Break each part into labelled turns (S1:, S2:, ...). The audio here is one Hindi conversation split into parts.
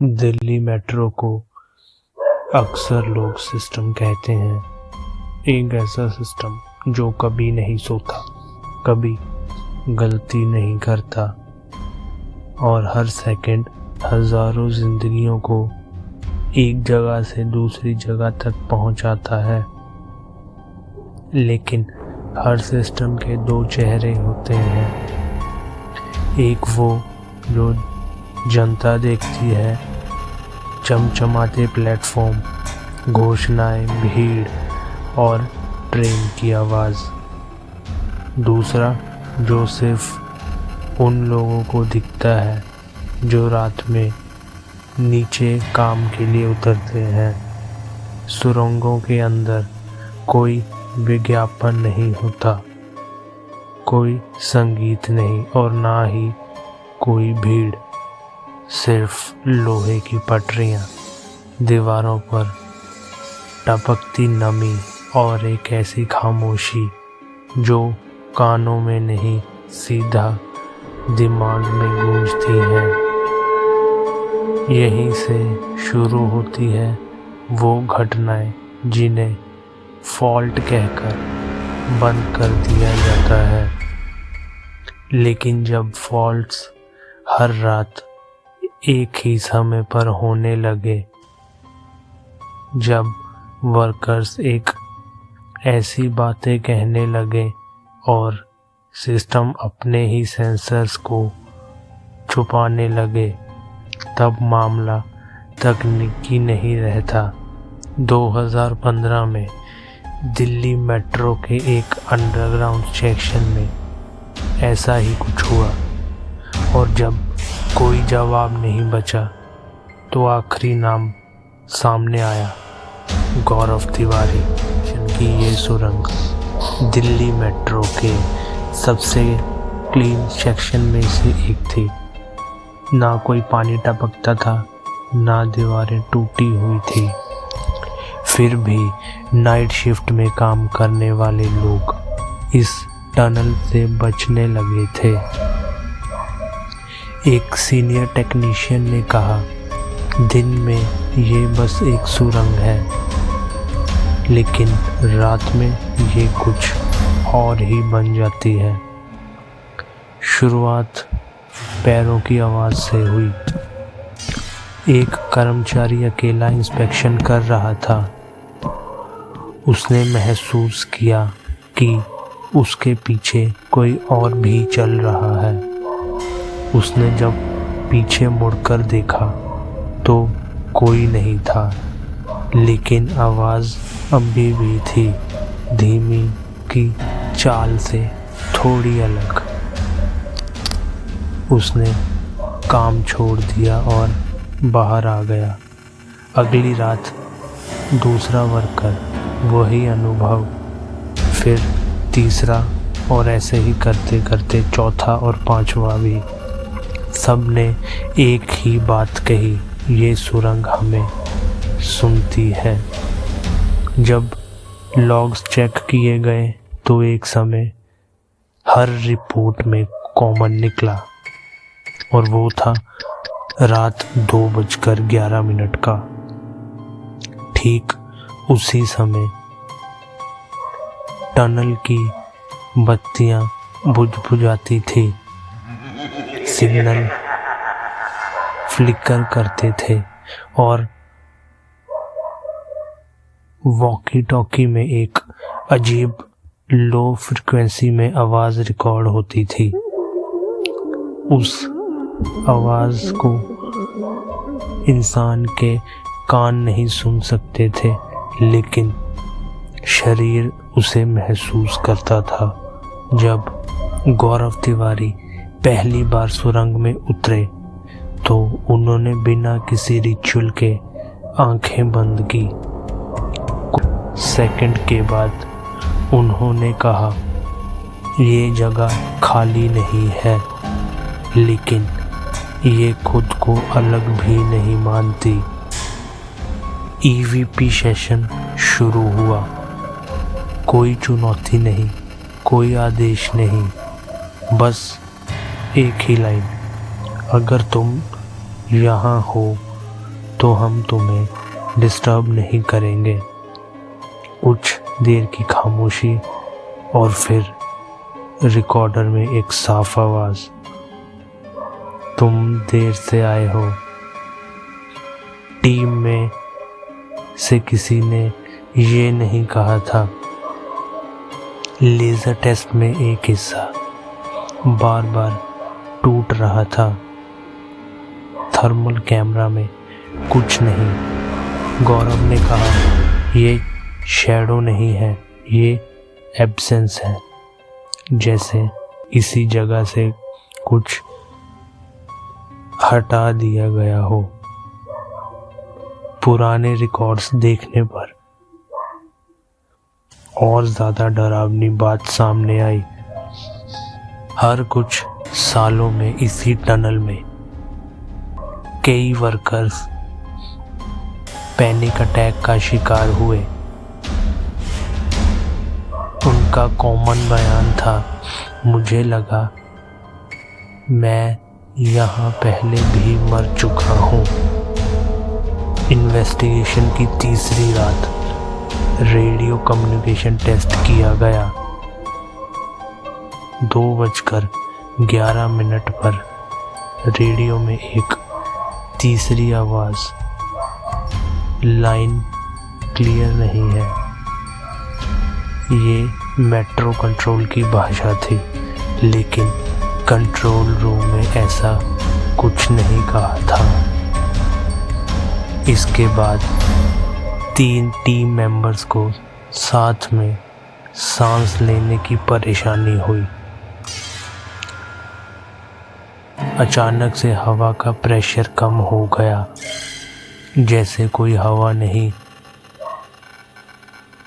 S1: दिल्ली मेट्रो को अक्सर लोग सिस्टम कहते हैं। एक ऐसा सिस्टम जो कभी नहीं सोता, कभी गलती नहीं करता और हर सेकंड हजारों जिंदगियों को एक जगह से दूसरी जगह तक पहुंचाता है। लेकिन हर सिस्टम के दो चेहरे होते हैं। एक वो जो जनता देखती है, चमचमाते प्लेटफॉर्म, घोषणाएं, भीड़ और ट्रेन की आवाज़। दूसरा जो सिर्फ उन लोगों को दिखता है जो रात में नीचे काम के लिए उतरते हैं। सुरंगों के अंदर कोई विज्ञापन नहीं होता, कोई संगीत नहीं और ना ही कोई भीड़, सिर्फ लोहे की पटरियां, दीवारों पर टपकती नमी और एक ऐसी खामोशी जो कानों में नहीं सीधा दिमाग में गूंजती है। यहीं से शुरू होती है वो घटनाएं जिन्हें फॉल्ट कहकर बंद कर दिया जाता है। लेकिन जब फॉल्ट्स हर रात एक ही समय पर होने लगे, जब वर्कर्स एक ऐसी बातें कहने लगे और सिस्टम अपने ही सेंसर्स को छुपाने लगे, तब मामला तकनीकी नहीं रहता। 2015 में दिल्ली मेट्रो के एक अंडरग्राउंड सेक्शन में ऐसा ही कुछ हुआ और जब कोई जवाब नहीं बचा तो आखिरी नाम सामने आया, गौरव तिवारी, जिनकी ये सुरंग दिल्ली मेट्रो के सबसे क्लीन सेक्शन में से एक थी। ना कोई पानी टपकता था, ना दीवारें टूटी हुई थी। फिर भी नाइट शिफ्ट में काम करने वाले लोग इस टनल से बचने लगे थे। एक सीनियर टेक्नीशियन ने कहा, दिन में ये बस एक सुरंग है, लेकिन रात में ये कुछ और ही बन जाती है। शुरुआत पैरों की आवाज़ से हुई। एक कर्मचारी अकेला इंस्पेक्शन कर रहा था। उसने महसूस किया कि उसके पीछे कोई और भी चल रहा है। उसने जब पीछे मुड़कर देखा तो कोई नहीं था, लेकिन आवाज़ अभी भी थी, धीमी की चाल से थोड़ी अलग। उसने काम छोड़ दिया और बाहर आ गया। अगली रात दूसरा वर्कर, वही अनुभव, फिर तीसरा और ऐसे ही करते करते चौथा और पांचवा भी। सब ने एक ही बात कही, ये सुरंग हमें सुनती है। जब लॉग्स चेक किए गए तो एक समय हर रिपोर्ट में कॉमन निकला और वो था रात 2:11 का। ठीक उसी समय टनल की बत्तियां बुझ-बुझाती थी, सिग्नल फ्लिकर करते थे और वॉकी टॉकी में एक अजीब लो फ्रिक्वेंसी में आवाज़ रिकॉर्ड होती थी। उस आवाज़ को इंसान के कान नहीं सुन सकते थे, लेकिन शरीर उसे महसूस करता था। जब गौरव तिवारी पहली बार सुरंग में उतरे तो उन्होंने बिना किसी रिचुअल के आंखें बंद की। कुछ सेकंड के बाद उन्होंने कहा, ये जगह खाली नहीं है, लेकिन ये खुद को अलग भी नहीं मानती। ईवीपी सेशन शुरू हुआ। कोई चुनौती नहीं, कोई आदेश नहीं, बस एक ही लाइन, अगर तुम यहाँ हो तो हम तुम्हें डिस्टर्ब नहीं करेंगे। कुछ देर की खामोशी और फिर रिकॉर्डर में एक साफ आवाज़, तुम देर से आए हो। टीम में से किसी ने ये नहीं कहा था। लेज़र टेस्ट में एक हिस्सा बार बार टूट रहा था। थर्मल कैमरा में कुछ नहीं। गौरव ने कहा, ये शैडो नहीं है, ये एब्सेंस है। जैसे इसी जगह से कुछ हटा दिया गया हो। पुराने रिकॉर्ड्स देखने पर और ज़्यादा डरावनी बात सामने आई। हर कुछ सालों में इसी टनल में कई वर्कर्स पैनिक अटैक का शिकार हुए। उनका कॉमन बयान था, मुझे लगा मैं यहाँ पहले भी मर चुका हूँ। इन्वेस्टिगेशन की तीसरी रात रेडियो कम्युनिकेशन टेस्ट किया गया। 2:11 पर रेडियो में एक तीसरी आवाज़, लाइन क्लियर नहीं है। ये मेट्रो कंट्रोल की भाषा थी, लेकिन कंट्रोल रूम में ऐसा कुछ नहीं कहा था। इसके बाद 3 टीम मेंबर्स को साथ में सांस लेने की परेशानी हुई। अचानक से हवा का प्रेशर कम हो गया, जैसे कोई हवा नहीं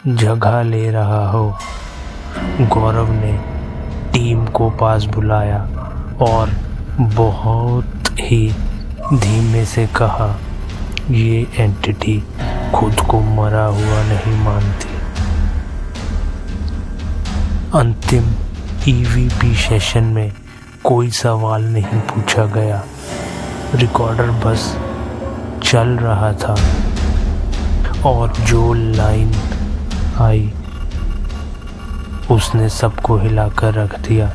S1: जगह ले रहा हो। गौरव ने टीम को पास बुलाया और बहुत ही धीमे से कहा, ये एंटिटी खुद को मरा हुआ नहीं मानती। अंतिम ईवीपी सेशन में कोई सवाल नहीं पूछा गया। रिकॉर्डर बस चल रहा था और जो लाइन आई उसने सबको हिलाकर रख दिया।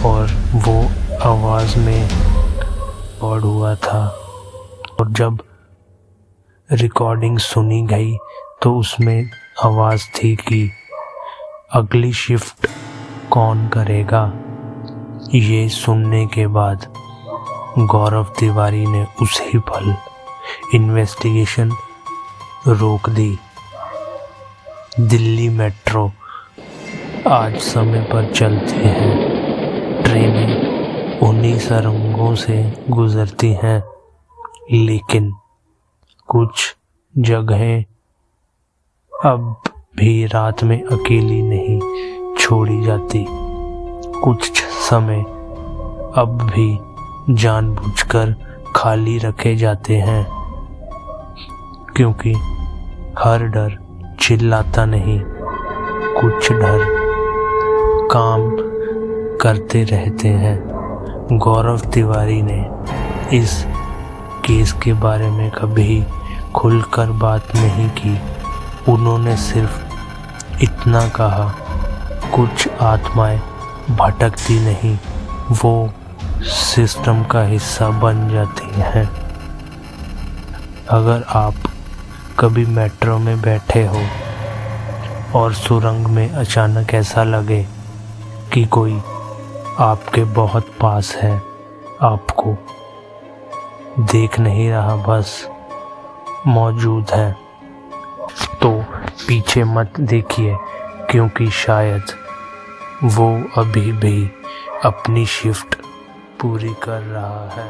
S1: और वो आवाज़ में रिकॉर्ड हुआ था, और जब रिकॉर्डिंग सुनी गई तो उसमें आवाज़ थी कि अगली शिफ्ट कौन करेगा। ये सुनने के बाद गौरव तिवारी ने उसी पल इन्वेस्टिगेशन रोक दी। दिल्ली मेट्रो आज समय पर चलती है। ट्रेनें उन्हीं सुरंगों से गुजरती हैं, लेकिन कुछ जगहें अब भी रात में अकेली नहीं छोड़ी जाती। कुछ समय अब भी जानबूझकर खाली रखे जाते हैं, क्योंकि हर डर चिल्लाता नहीं, कुछ डर काम करते रहते हैं। गौरव तिवारी ने इस केस के बारे में कभी खुलकर बात नहीं की। उन्होंने सिर्फ इतना कहा, कुछ आत्माएं भटकती नहीं, वो सिस्टम का हिस्सा बन जाती हैं। अगर आप कभी मेट्रो में बैठे हो और सुरंग में अचानक ऐसा लगे कि कोई आपके बहुत पास है, आपको देख नहीं रहा, बस मौजूद है, तो पीछे मत देखिए, क्योंकि शायद वो अभी भी अपनी शिफ्ट पूरी कर रहा है।